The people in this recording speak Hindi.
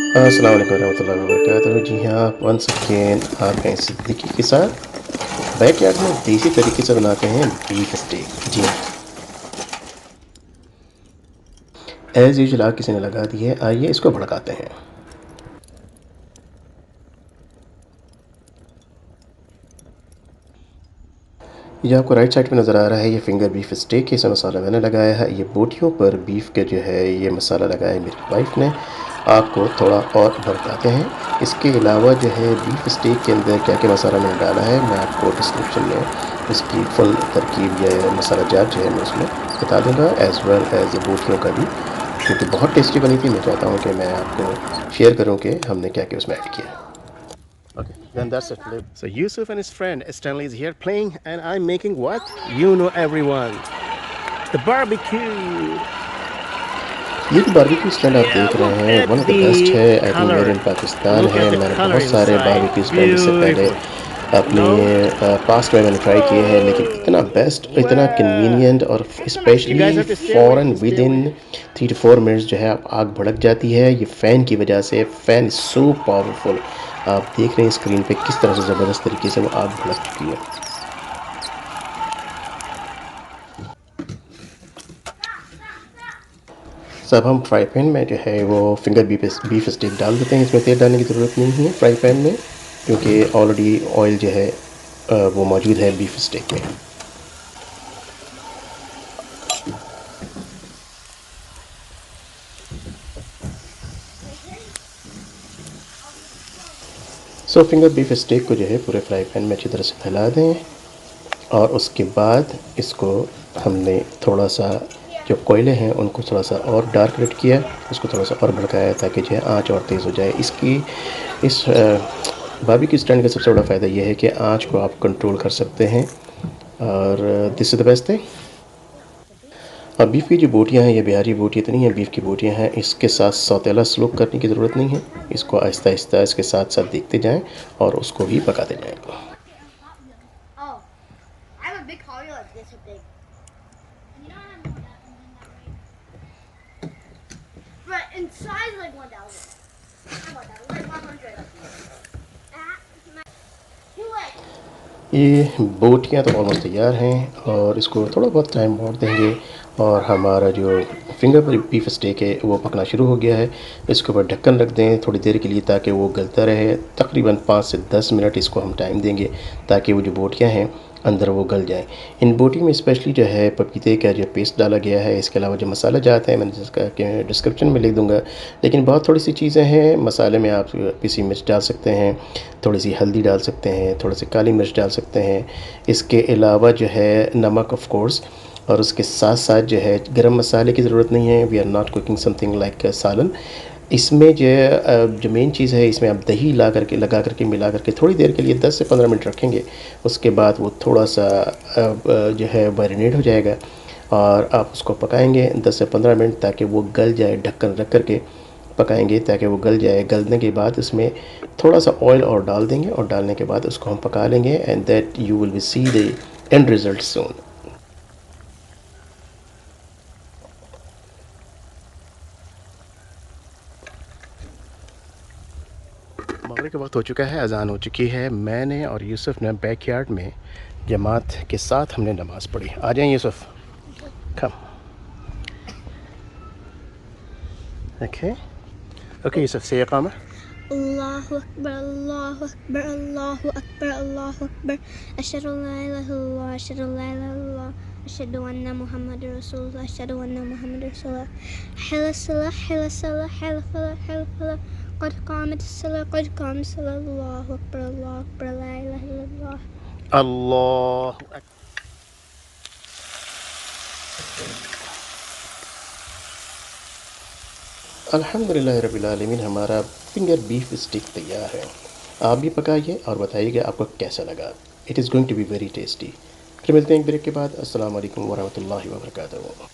अस्सलाम वालेकुम रहमतुल्लाहि व बरकातुहू। जी हाँ, वंस अगेन आप हैं सिद्दीकी के साथ। बैकयार्ड में देसी तरीके से बनाते हैं बीफ स्टेक। जी, एज़ यूजुअल आग किसी ने लगा दी है, आइए इसको भड़काते हैं। ये आपको राइट साइड पे नज़र आ रहा है, ये फिंगर बीफ स्टेक, इसमें मसाला मैंने लगाया है। ये बोटियों पर बीफ के जो है ये मसाला लगाया है मेरी वाइफ ने। आपको थोड़ा और भड़काते हैं। इसके अलावा जो है बीफ स्टेक के अंदर क्या क्या मसाला मैंने डाला है, मैं आपको डिस्क्रिप्शन में इसकी फुल तरकीब या मसाला जार जो है मैं उसमें बता दूँगा, एज़ वेल एज़ बोटियों का भी, क्योंकि बहुत टेस्टी बनी थी। मैं चाहता हूँ कि मैं आपको शेयर करूँ कि हमने क्या क्या उसमें ऐड किया। Okay, then that's it. So Yusuf and his friend Stanley is here playing, and I'm making what? You know everyone. The barbecue. ये जो बारबेक्यू स्टैंड आप Yeah, देख look रहे हैं, at one of the best the है। I think made color. In Pakistan Look है। at the मैंने color बहुत सारे inside. बारबेक्यू स्टैंड इससे पहले Beautiful. अपनी No? पास्ट में मैंने ट्राई किए हैं, लेकिन इतना Oh, बेस्ट, इतना wow. कन्वीनियंट और You guys specially have to stay away. फ़ौरन Stay with away. In 3 to 4 minutes जो है आग भड़क जाती है। ये फ़ैन की वजह से, फ़ैन इज़ सो पावरफुल। आप देख रहे हैं स्क्रीन पे किस तरह से ज़बरदस्त तरीके से वो आग भड़क चुकी है। सब हम फ्राई पैन में जो है वो फिंगर बीफ स्टेक डाल देते हैं। इसमें तेल डालने की ज़रूरत नहीं है फ्राई पैन में, क्योंकि ऑलरेडी ऑयल जो है वो मौजूद है बीफ स्टेक में। सो फिंगर बीफ स्टेक को जो है पूरे फ्राई पैन में अच्छी तरह से फैला दें, और उसके बाद इसको हमने थोड़ा सा जो कोयले हैं उनको थोड़ा सा और डार्क रेड किया, उसको थोड़ा सा और भड़काया ताकि जो है आँच और तेज़ हो जाए। इस बारबेक्यू स्टैंड का सबसे बड़ा फ़ायदा ये है कि आँच को आप कंट्रोल कर सकते हैं, और this is the best thing. अब बीफ की जो बोटियां हैं, ये बिहारी बोटी इतनी हैं, बीफ की बोटियां हैं, इसके साथ सौतेला स्लोप करने की ज़रूरत नहीं है। इसको आहिस्ता आहिस्ता इसके साथ साथ देखते जाएं और उसको भी पकाते जाएं। Oh, I have a big collar like this big. But inside like 1,000. How about that? Like 100. Too late. ये बोटियां तो ऑलमोस्ट तैयार हैं, और इसको थोड़ा बहुत टाइम और देंगे, और हमारा जो फिंगर बीफ स्टेक है वो पकना शुरू हो गया है। इसके ऊपर ढक्कन रख दें थोड़ी देर के लिए ताकि वो गलता रहे। तकरीबन 5 से 10 मिनट इसको हम टाइम देंगे ताकि वो जो बोटियां हैं अंदर वो गल जाएं। इन बोटी में स्पेशली जो है पपीते का जो पेस्ट डाला गया है, इसके अलावा जो मसाला जाते हैं मैंने जिसका डिस्क्रिप्शन में लिख दूंगा। लेकिन बहुत थोड़ी सी चीज़ें हैं मसाले में, आप पिसी मिर्च डाल सकते हैं, थोड़ी सी हल्दी डाल सकते हैं, थोड़ी सी काली मिर्च डाल सकते हैं। इसके अलावा जो है नमक ऑफ कोर्स, और उसके साथ साथ जो है गरम मसाले की ज़रूरत नहीं है। We are not cooking something like salan. इसमें जो है जो मेन चीज़ है, इसमें आप दही लगा करके मिला करके थोड़ी देर के लिए 10 से 15 मिनट रखेंगे। उसके बाद वो थोड़ा सा जो है मैरिनेट हो जाएगा, और आप उसको पकाएंगे 10 से 15 मिनट ताकि वो गल जाए। ढक्कन रख करके पकाएंगे ताकि वो गल जाए। गलने के बाद इसमें थोड़ा सा ऑयल और डाल देंगे, और डालने के बाद उसको हम पका लेंगे, and that you will be see the end result soon. मगरिब का वक्त हो चुका है, अजान हो चुकी है। मैंने और यूसुफ ने बैकयार्ड में जमात के साथ हमने नमाज़ पढ़ी। आ जाएं यूसुफ, कम। ओके ओके यूसुफ, से इकामा। Allahu Akbar, Allahu Akbar, Allahu Akbar, Allahu Akbar. Ashhadu an la ilaha illallah, ashhadu an la ilaha illallah, ashhadu anna Muhammadar Rasulullah, ashhadu anna Muhammadar Rasulullah. Hila salah, hila salah, hila falah, hila falah. Qad qamat as-salah, qad qamat as-salah. Allahu Akbar, Allahu Akbar, la ilaha illallah. अल्लाह अल्हम्दुलिल्लाह रब्बिल आलमीन। हमारा फिंगर बीफ स्टिक तैयार है। आप भी पकाइए और बताइएगा आपको कैसा लगा। It is going to be very tasty. फिर मिलते हैं एक ब्रेक के बाद। अस्सलाम वालेकुम वरहमतुल्लाहि वबरकातुहू।